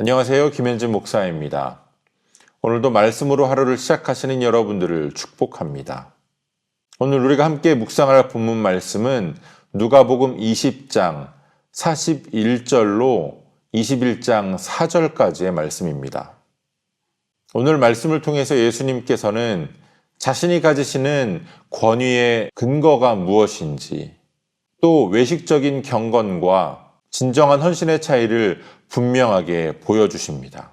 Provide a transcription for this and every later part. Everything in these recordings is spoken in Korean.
안녕하세요. 김현진 목사입니다. 오늘도 말씀으로 하루를 시작하시는 여러분들을 축복합니다. 오늘 우리가 함께 묵상할 본문 말씀은 누가복음 20장 41절로 21장 4절까지의 말씀입니다. 오늘 말씀을 통해서 예수님께서는 자신이 가지시는 권위의 근거가 무엇인지, 또 외식적인 경건과 진정한 헌신의 차이를 분명하게 보여주십니다.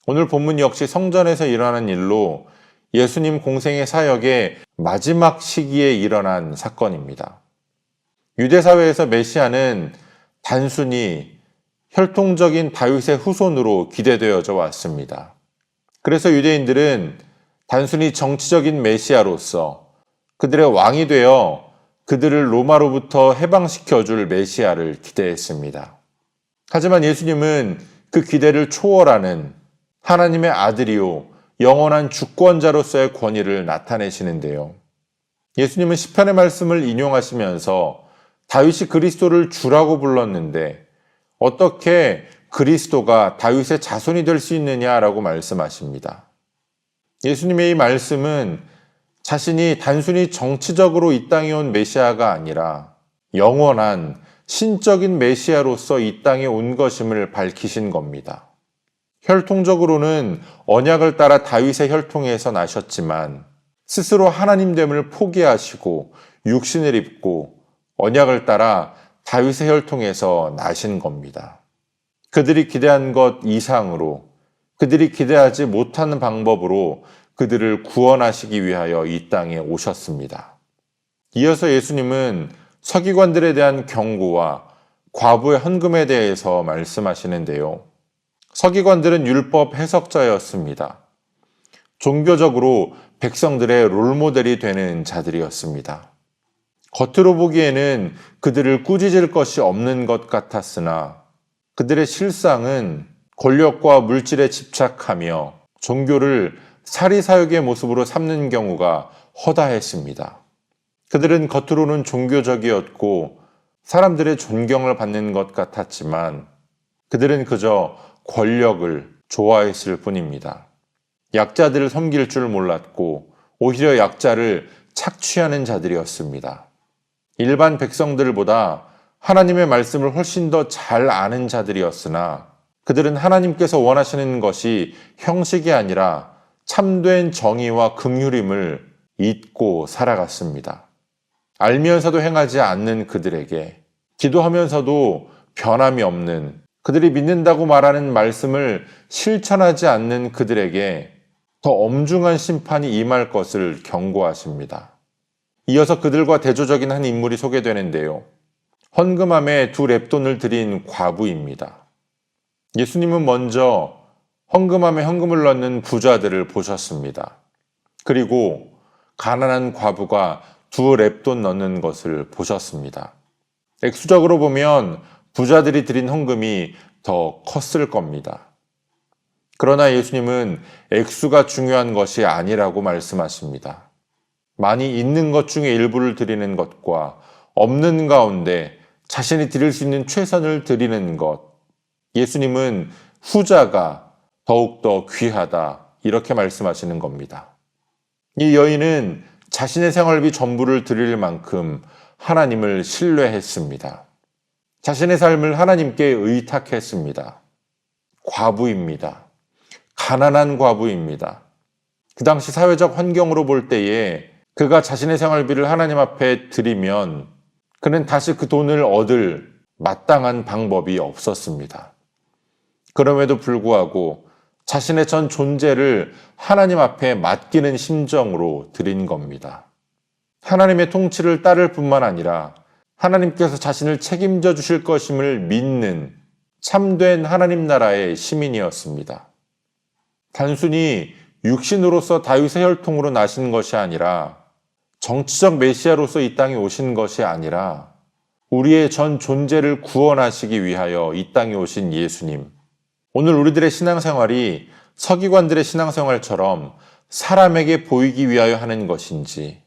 오늘 본문 역시 성전에서 일어나는 일로 예수님 공생의 사역의 마지막 시기에 일어난 사건입니다. 유대사회에서 메시아는 단순히 혈통적인 다윗의 후손으로 기대되어져 왔습니다. 그래서 유대인들은 단순히 정치적인 메시아로서 그들의 왕이 되어 그들을 로마로부터 해방시켜줄 메시아를 기대했습니다. 하지만 예수님은 그 기대를 초월하는 하나님의 아들이요 영원한 주권자로서의 권위를 나타내시는데요. 예수님은 시편의 말씀을 인용하시면서 다윗이 그리스도를 주라고 불렀는데 어떻게 그리스도가 다윗의 자손이 될 수 있느냐라고 말씀하십니다. 예수님의 이 말씀은 자신이 단순히 정치적으로 이 땅에 온 메시아가 아니라 영원한 신적인 메시아로서 이 땅에 온 것임을 밝히신 겁니다. 혈통적으로는 언약을 따라 다윗의 혈통에서 나셨지만 스스로 하나님됨을 포기하시고 육신을 입고 언약을 따라 다윗의 혈통에서 나신 겁니다. 그들이 기대한 것 이상으로, 그들이 기대하지 못하는 방법으로 그들을 구원하시기 위하여 이 땅에 오셨습니다. 이어서 예수님은 서기관들에 대한 경고와 과부의 헌금에 대해서 말씀하시는데요. 서기관들은 율법 해석자였습니다. 종교적으로 백성들의 롤모델이 되는 자들이었습니다. 겉으로 보기에는 그들을 꾸짖을 것이 없는 것 같았으나 그들의 실상은 권력과 물질에 집착하며 종교를 사리사욕의 모습으로 삼는 경우가 허다했습니다. 그들은 겉으로는 종교적이었고 사람들의 존경을 받는 것 같았지만 그들은 그저 권력을 좋아했을 뿐입니다. 약자들을 섬길 줄 몰랐고 오히려 약자를 착취하는 자들이었습니다. 일반 백성들보다 하나님의 말씀을 훨씬 더 잘 아는 자들이었으나 그들은 하나님께서 원하시는 것이 형식이 아니라 참된 정의와 긍휼임을 잊고 살아갔습니다. 알면서도 행하지 않는 그들에게, 기도하면서도 변함이 없는, 그들이 믿는다고 말하는 말씀을 실천하지 않는 그들에게 더 엄중한 심판이 임할 것을 경고하십니다. 이어서 그들과 대조적인 한 인물이 소개되는데요. 헌금함에 2렙돈을 드린 과부입니다. 예수님은 먼저 헌금함에 헌금을 넣는 부자들을 보셨습니다. 그리고 가난한 과부가 2렙돈 넣는 것을 보셨습니다. 액수적으로 보면 부자들이 드린 헌금이 더 컸을 겁니다. 그러나 예수님은 액수가 중요한 것이 아니라고 말씀하십니다. 많이 있는 것 중에 일부를 드리는 것과 없는 가운데 자신이 드릴 수 있는 최선을 드리는 것, 예수님은 후자가 더욱더 귀하다, 이렇게 말씀하시는 겁니다. 이 여인은 자신의 생활비 전부를 드릴 만큼 하나님을 신뢰했습니다. 자신의 삶을 하나님께 의탁했습니다. 과부입니다. 가난한 과부입니다. 그 당시 사회적 환경으로 볼 때에 그가 자신의 생활비를 하나님 앞에 드리면 그는 다시 그 돈을 얻을 마땅한 방법이 없었습니다. 그럼에도 불구하고 자신의 전 존재를 하나님 앞에 맡기는 심정으로 드린 겁니다. 하나님의 통치를 따를 뿐만 아니라 하나님께서 자신을 책임져 주실 것임을 믿는 참된 하나님 나라의 시민이었습니다. 단순히 육신으로서 다윗의 혈통으로 나신 것이 아니라 정치적 메시아로서 이 땅에 오신 것이 아니라 우리의 전 존재를 구원하시기 위하여 이 땅에 오신 예수님. 오늘 우리들의 신앙생활이 서기관들의 신앙생활처럼 사람에게 보이기 위하여 하는 것인지,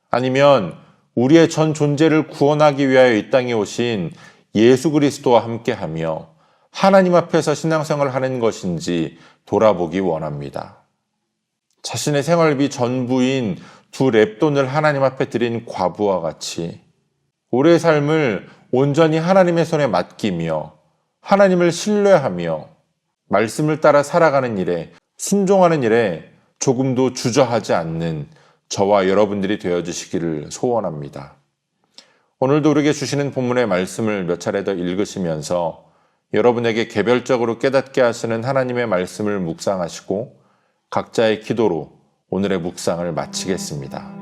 아니면 우리의 전 존재를 구원하기 위하여 이 땅에 오신 예수 그리스도와 함께하며 하나님 앞에서 신앙생활을 하는 것인지 돌아보기 원합니다. 자신의 생활비 전부인 2랩돈을 하나님 앞에 드린 과부와 같이 올해의 삶을 온전히 하나님의 손에 맡기며 하나님을 신뢰하며 말씀을 따라 살아가는 일에, 순종하는 일에 조금도 주저하지 않는 저와 여러분들이 되어주시기를 소원합니다. 오늘도 우리에게 주시는 본문의 말씀을 몇 차례 더 읽으시면서 여러분에게 개별적으로 깨닫게 하시는 하나님의 말씀을 묵상하시고 각자의 기도로 오늘의 묵상을 마치겠습니다.